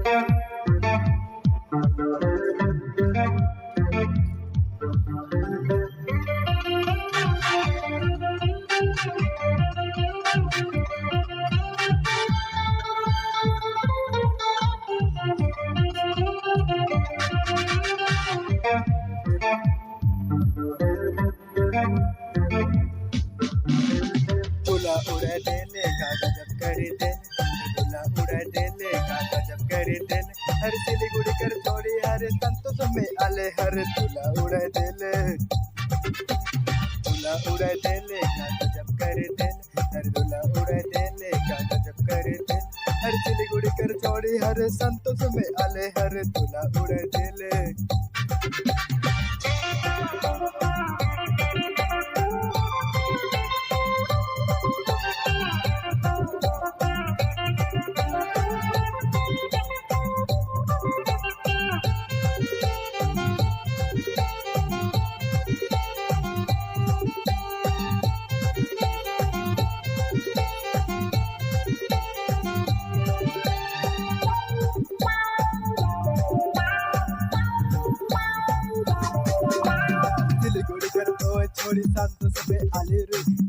तुला उड़ा देने का गजब कर देने, तुला उड़ा देने का गजब कर देने, हर सिलीगुड़ी कर छोड़ी हर संतोष में आले हर तुला उड़ा देने, तुला उड़ा देने का गजब कर देने, हर तुला उड़ा देने का गजब कर देने, हर सिलीगुड़ी कर छोड़ी हर संतोष में आले हर तुला उड़ा देने। सिलीगुड़ी कर तो छोड़ी संतोष में आले रे,